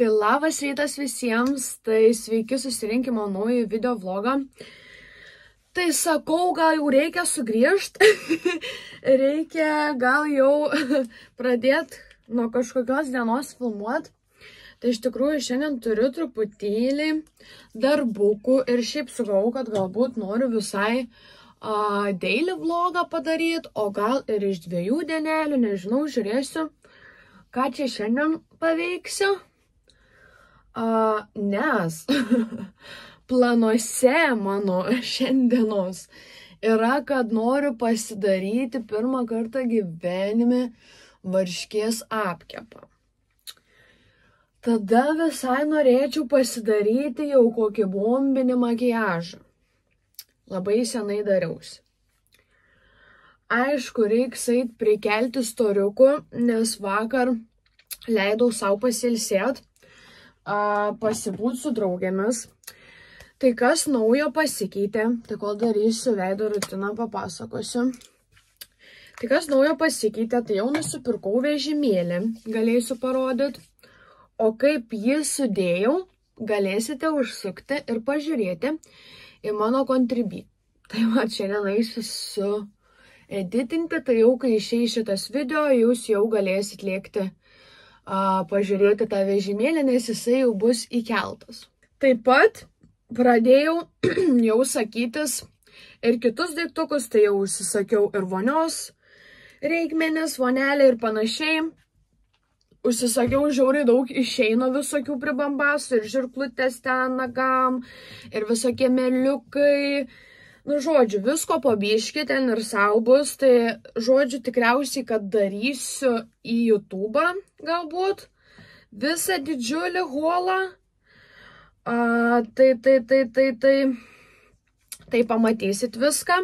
Tai labas rytas visiems, tai sveiki susirinkimo naują video vlogą. Tai sakau, gal jau reikia sugrįžti, reikia gal jau pradėti nuo kažkokios dienos filmuoti. Tai iš tikrųjų šiandien turiu truputėlį darbukų ir šiaip sugalvojau, kad galbūt noriu visai daily vlogą padaryti, o gal ir iš 2 dienelių, nežinau, žiūrėsiu, ką čia šiandien paveiksiu. Nes planuose mano šiandienos yra, kad noriu pasidaryti pirmą kartą gyvenime varškės apkepą. Tada visai norėčiau pasidaryti jau kokį bombinį makiažą. Labai senai dariausi. Aišku, reiks eit prikelti storiukų, nes vakar leidau savo pasilsėt, pasibūt su draugėmis. Tai kas naujo pasikeitė, tai kol darysiu veido rutiną papasakosiu. Tai kas naujo pasikeitė, tai jau nusipirkau vežimėlį, galėsiu parodyti. O kaip jį sudėjau, galėsite užsukti ir pažiūrėti į mano kontribį. Tai va, šiandien eisiu su editinti, tai jau kai išeis šitas video, jūs jau galėsit lėkti pažiūrėti tą vežimėlį, nes jisai jau bus įkeltas. Taip pat pradėjau jau sakytis ir kitus daiktukus, tai jau užsisakiau ir vonios reikmenis, vonelė ir panašiai. Užsisakiau žiauriai daug išeino visokių pribambasų ir žirklutės ten nagam ir visokie meliukai. Nu, žodžiu, visko po biškį ten ir sau bus, tai žodžiu tikriausiai, kad darysiu į YouTube galbūt visą didžiulį holą. Tai pamatysit viską.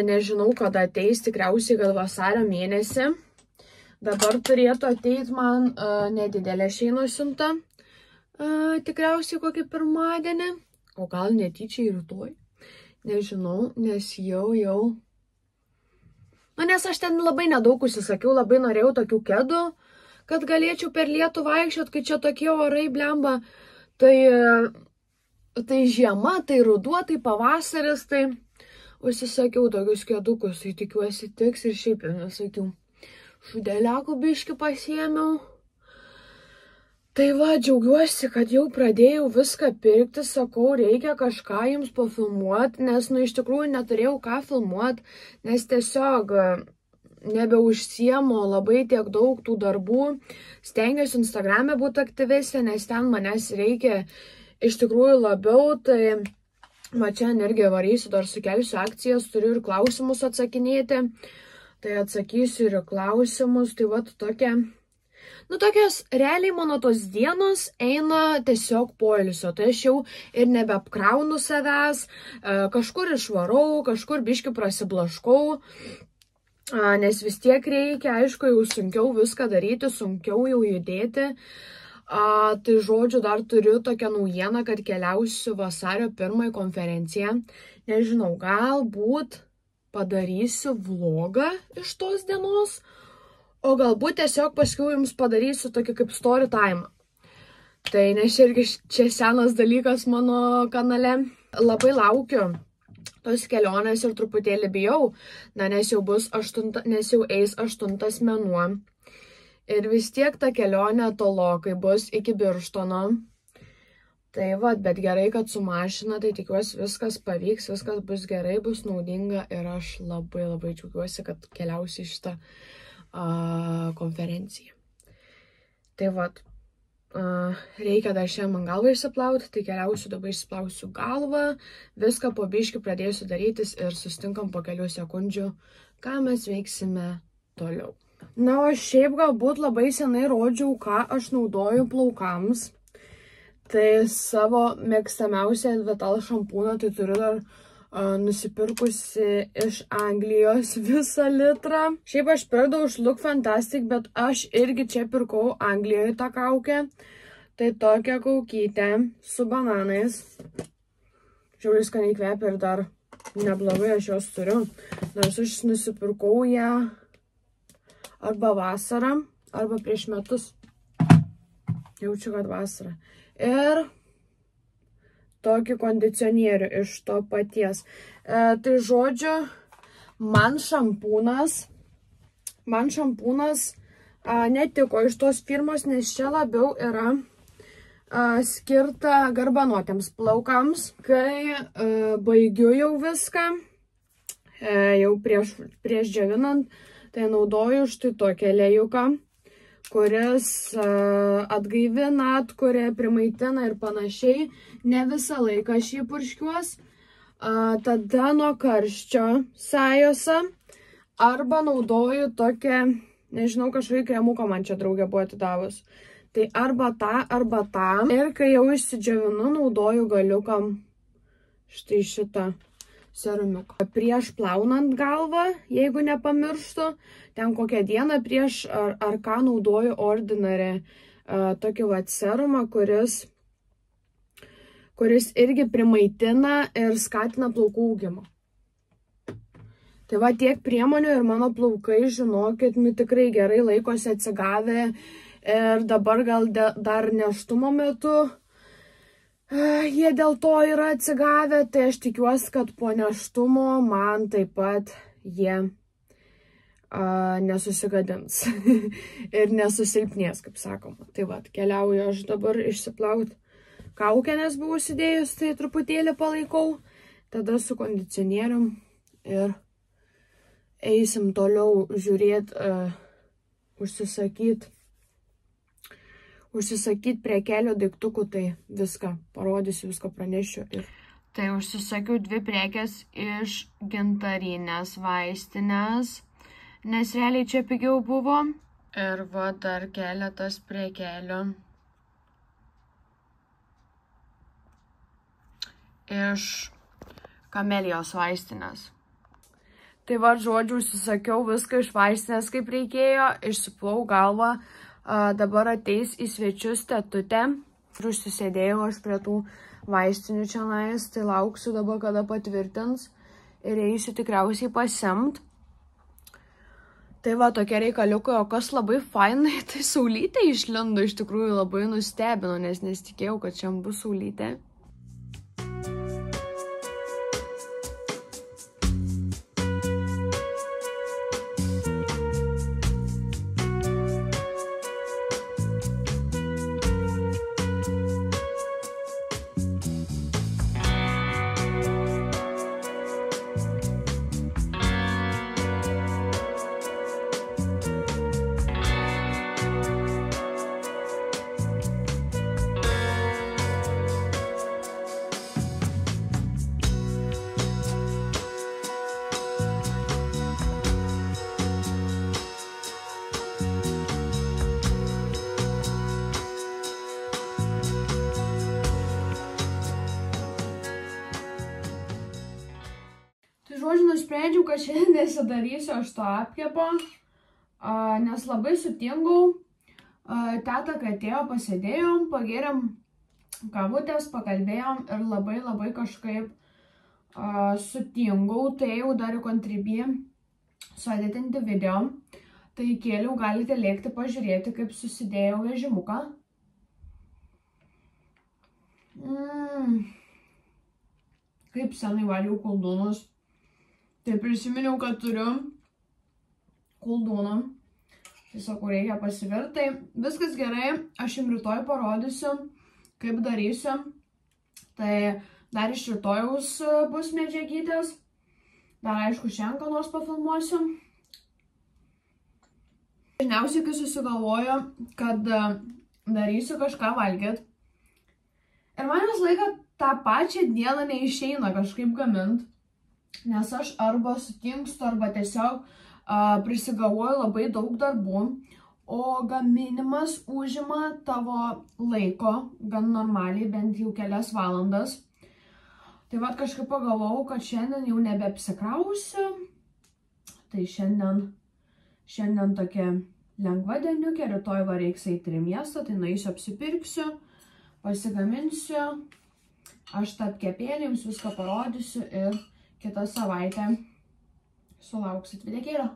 Nežinau, kada ateis, tikriausiai gal vasario mėnesį. Dabar turėtų ateiti man nedidelė šeino siunta. Tikriausiai kokį pirmadienį, o gal netyčia ir rytoj. Nežinau, nes jau. Nu, nes aš ten labai nedaug užsisakiau, labai norėjau tokių kedų, kad galėčiau per lietų vaikščiot, kai čia tokie orai blemba. Tai žiema, tai ruduo, tai pavasaris, tai užsisakiau tokius kedukus, tai tikiuosi tiks ir šiaip visokių šudeliakų biškį pasiėmiau. Tai va, džiaugiuosi, kad jau pradėjau viską pirkti, sakau, reikia kažką jums pafilmuoti, nes, nu, iš tikrųjų neturėjau ką filmuoti, nes tiesiog nebeužsiemu labai tiek daug tų darbų. Stengiuosi Instagrame būti aktyvesnė, nes ten manęs reikia iš tikrųjų labiau, tai va čia energiją varysiu, dar sukelsiu akcijas, turiu ir klausimus atsakinėti, tai atsakysiu ir klausimus, tai va tokia. Nu, tokios realiai mano tos dienos eina tiesiog poilsio, tai aš jau ir nebeapkraunu savęs, kažkur išvarau, kažkur biškį prasiblaškau, nes vis tiek reikia, aišku, jau sunkiau viską daryti, sunkiau jau judėti. Tai žodžiu, dar turiu tokią naujieną, kad keliausiu vasario 1 konferenciją. Nežinau, galbūt padarysiu vlogą iš tos dienos, o galbūt tiesiog paskui jums padarysiu tokį kaip story time. Tai nes irgi čia senas dalykas mano kanale. Labai laukiu tos kelionės ir truputėlį bijau, nes jau eis 8 mėnuo. Ir vis tiek ta kelionė tolokai bus iki Birštono. Tai va, bet gerai, kad su mašina, tai tikiuosi viskas pavyks, viskas bus gerai, bus naudinga ir aš labai džiaugiuosi, kad keliausiu šitą konferencija. Tai vat, reikia dar šiandien man galvą išsiplauti, tai keliausiu, dabar išsiplausiu galvą, viską po biškį pradėsiu darytis ir sustinkam po kelių sekundžių, ką mes veiksime toliau. Na, o šiaip galbūt labai senai rodžiau, ką aš naudoju plaukams. Tai savo mėgstamiausią Vital šampūną, tai turiu dar nusipirkusi iš Anglijos visą litrą. Šiaip aš pirkdavau iš Look Fantastic, bet aš irgi čia pirkau Anglijoje tą kaukę. Tai tokia kaukytė su bananais. Žiauriai skaniai kvepia ir dar neblogai aš jos turiu. Nors aš nusipirkau ją arba vasarą, arba prieš metus. Jaučiu, kad vasara. Ir tokį kondicionierių iš to paties. Tai žodžiu, man šampūnas netiko iš tos firmos, nes čia labiau yra skirta garbanotiems plaukams. Kai baigiu jau viską, jau prieš džiovinant, tai naudoju štai tokią aliejūką, kuris atgaivina, atkuria, primaitina ir panašiai. Ne visą laiką aš jį purškiuos. Tada nuo karščio sajose arba naudoju tokią, nežinau, kažkokį kremuką man čia draugė buvo atidavus. Tai arba tą. Ir kai jau išsidžiovinu, naudoju galiukam štai šitą serumiuką. Prieš plaunant galvą, jeigu nepamirštu, ten kokią dieną prieš ar ką naudoju Ordinary tokį vat serumą, kuris irgi primaitina ir skatina plaukų augimą. Tai va tiek priemonių ir mano plaukai, žinokit, tikrai gerai laikosi atsigavę. Ir dabar gal dar nėštumo metu jie dėl to yra atsigavę, tai aš tikiuosi, kad po nėštumo man taip pat jie nesusigadins ir nesusilpnės, kaip sakoma. Tai va, keliauju aš dabar išsiplauti kaukę, nes buvau užsidėjus, tai truputėlį palaikau, tada su kondicionierium ir eisim toliau žiūrėti, užsisakyti prie kelio daiktukų, tai viską parodysiu, viską pranešiu. Tai užsisakiau 2 prekes iš gintarinės vaistinės, nes realiai čia pigiau buvo. Ir va dar keletas prekelių iš Kamelijos vaistinės. Tai va, žodžiu, užsisakiau viską iš vaistinės, kaip reikėjo, išsiplau galvą, dabar ateis į svečius tetutė. Ir užsisėdėjau aš prie tų vaistinių čia nais, tai lauksiu dabar, kada patvirtins ir eisiu tikriausiai pasimt. Tai va, tokie reikaliukai, o kas labai fainai, tai saulytė išlindo, iš tikrųjų labai nustebino, nes nesitikėjau, kad čia bus saulytė. Žodžiu, nusprendžiau, kad šiandien nesidarysiu aš to apkepo, nes labai sutingau. Teta, kai atėjo, pasėdėjom, pagėrėm kavutės, pakalbėjom ir labai kažkaip sutingau. Tai jau dar į Contribui sueditinti video. Tai kėliau, galite lėkti pažiūrėti, kaip susidėjau vežimuką. Kaip senai valiau koldūnus. Tai prisiminiau, kad turiu koldūną. Tai sakau, reikia pasivirti. Tai viskas gerai, aš jums rytoj parodysiu, kaip darysiu. Tai dar iš rytojaus bus medžiagytės. Dar aišku, šiandien ką nors pafilmuosiu. Dažniausiai, kai susigalvoju, kad darysiu kažką valgyti. Ir man vis laiką tą pačią dieną neišeina kažkaip gaminti. Nes aš arba sutingstu, arba tiesiog prisigalvoju labai daug darbų, o gaminimas užima tavo laiko gan normaliai, bent jau kelias valandas. Tai va, kažkaip pagalvojau, kad šiandien jau nebeapsikrausiu. Tai šiandien tokia lengva dieniukė, rytoj va reiks eiti į miestą, tai nueisiu apsipirksiu, pasigaminsiu. Aš tą kepėlį jums viską parodysiu ir kitą savaitę sulauksit videkėlio.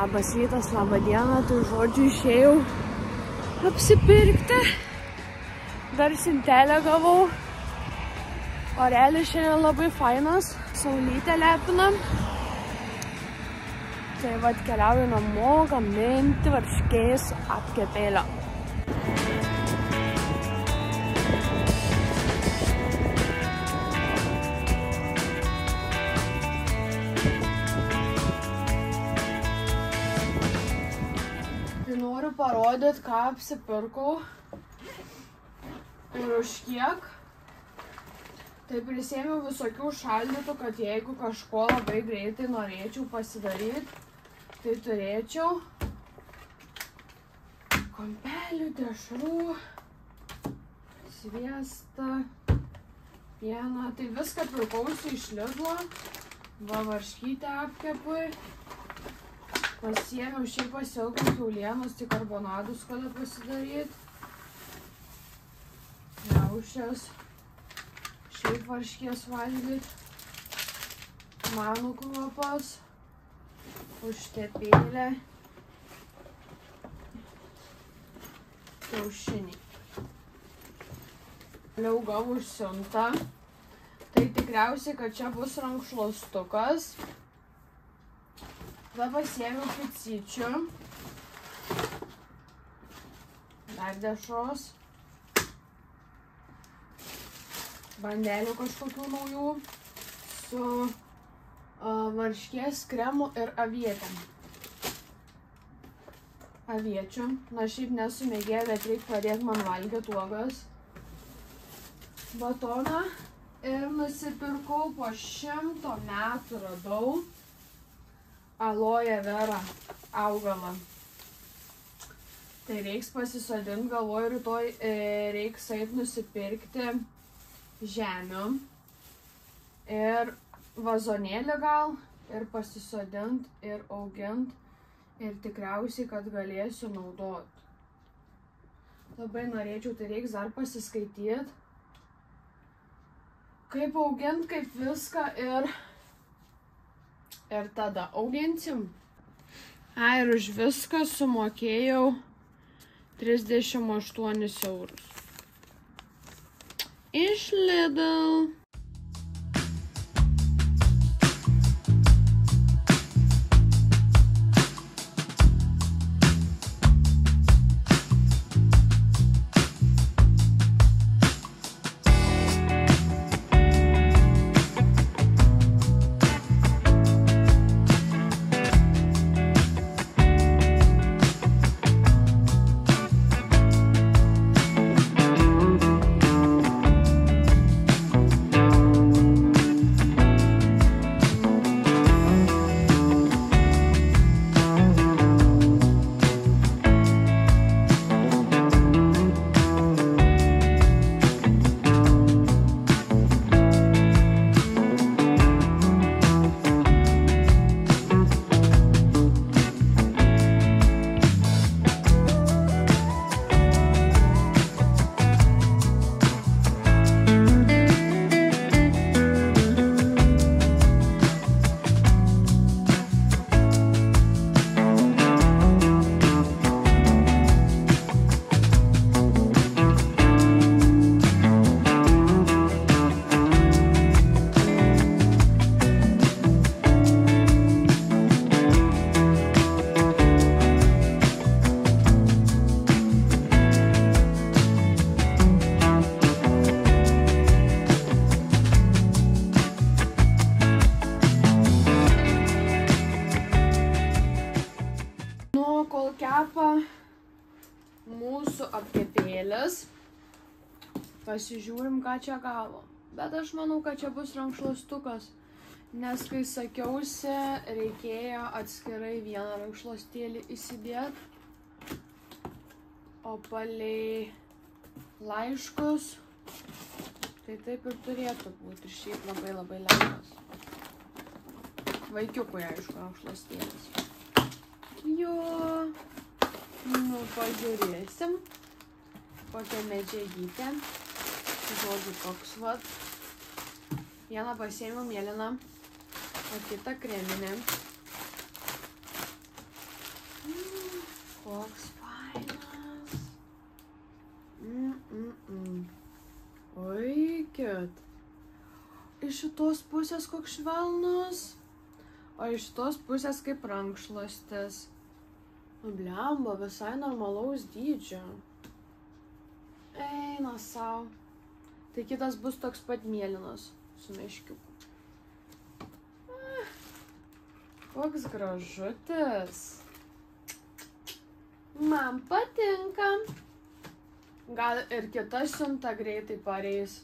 Labas rytas, labą dieną, tai žodžiu išėjau apsipirkti. Dar siuntelę gavau. Orelis šiandien labai fainas, saulytę lepinam. Tai vat keliauju namo gaminti varškės apkepėlio. Noriu parodyti, ką apsipirkau ir už kiek. Tai prisėmiau visokių šaldytų, kad jeigu kažko labai greitai norėčiau pasidaryti, tai turėčiau kompelių, dešrų, sviestą, pieną. Tai viską pirkausi iš Lidlo. Va, varškytę apkepui. Pasiėmiau šiaip pasiilgau kiaulienos, tai karbonadus kada pasidaryti. Riaušės. Šiaip varškės valgyti. Manų kruopas. Užtepėlė. Kiaušiniai. Vėliau gavau siuntą. Tai tikriausiai, kad čia bus rankšluostukas. Tada pasiėmiau picyčių, dar dešros, bandelių kažkokių naujų, su varškės kremu ir avietėm. Aviečių, na šiaip nesu mėgėja, bet reikia pradėti man valgyti uogas. Batoną ir nusipirkau po 100 metų radau. Aloe vera augalą. Tai reiks pasisodinti, galvoju, rytoj reiks eit nusipirkti žemių ir vazonėlį gal ir pasisodinti ir auginti ir tikriausiai, kad galėsiu naudoti. Labai norėčiau, tai reiks dar pasiskaityti, kaip auginti, kaip viską ir tada auginsim. Ir už viską sumokėjau 38 eurus. Iš Lidl. Kepa mūsų apkepėlis. Pasižiūrim, ką čia gavo. Bet aš manau, kad čia bus rankšluostukas. Nes kai sakiausi, reikėjo atskirai vieną rankšluostėlį įsidėti. O palei laiškus, tai taip ir turėtų būti. Ir šiaip labai lengvas. Vaikiukui, aišku, rankšluostėlis. Jo, nu pažiūrėsim, kokią medžiagytę. Žodžiu, toks vat. Vieną pasiėmiau mėlyną, o kitą kreminę. Koks fainas. Oikit. Iš šitos pusės koks švelnus, o iš šitos pusės kaip rankšluostis. Blemba, visai normalaus dydžio. Eina sau. Tai kitas bus toks pat mėlynas su meškiuku. Koks gražutis. Man patinka. Gal ir kita siunta greitai pareis,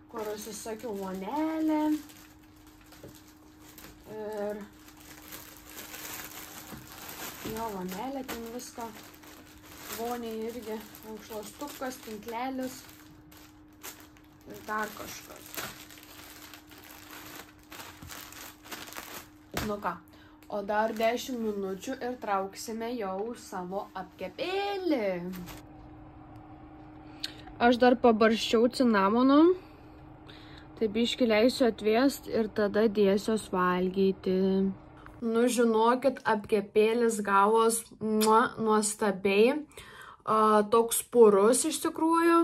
kur užsisakiau vonelę. Ir jo, vonelė, ten viską. Voniai irgi rankšluostukas, tinklelis ir dar kažkas. Nu ką, o dar 10 minučių ir trauksime jau savo apkepėlį. Aš dar pabarščiau cinamonu, tai biškį leisiu atvėst ir tada dėsiuos valgyti. Nu, žinokit, apkepėlis gavos nuostabiai, toks purus iš tikrųjų.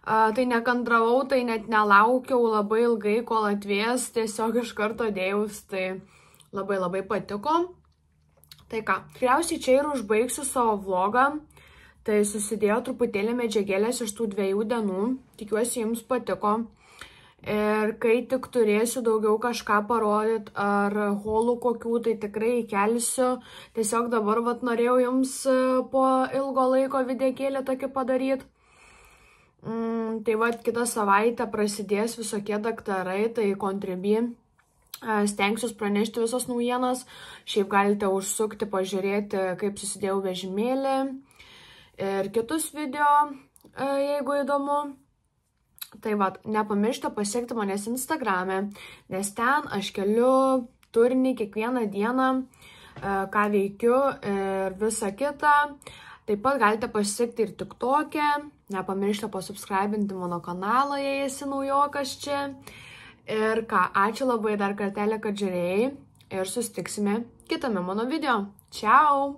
Tai nekantravau, tai net nelaukiau labai ilgai, kol atvės, tiesiog iš karto dėjaus, tai labai patiko. Tai ką, tikriausiai čia ir užbaigsiu savo vlogą. Tai susidėjo truputėlį medžiagėlės iš tų 2 dienų. Tikiuosi jums patiko. Ir kai tik turėsiu daugiau kažką parodyti ar haulų kokių, tai tikrai įkelsiu. Tiesiog dabar norėjau jums po ilgo laiko videkėlį tokį padaryti. Tai kitą savaitę prasidės visokie daktarai, tai Contribui. Stengsiuos pranešti visas naujienas. Šiaip galite užsukti, pažiūrėti, kaip susidėjau vežimėlį. Ir kitus video, jeigu įdomu. Tai nepamiršti pasiekti manęs Instagrame, nes ten aš keliu turinį kiekvieną dieną, ką veikiu ir visą kitą. Taip pat galite pasiekti ir TikTok'e, nepamiršti pasubscribinti mano kanalą, jei esi naujokas čia. Ir ką, ačiū labai dar kartelį, kad žiūrėjai ir susitiksime kitame mano video. Čiau!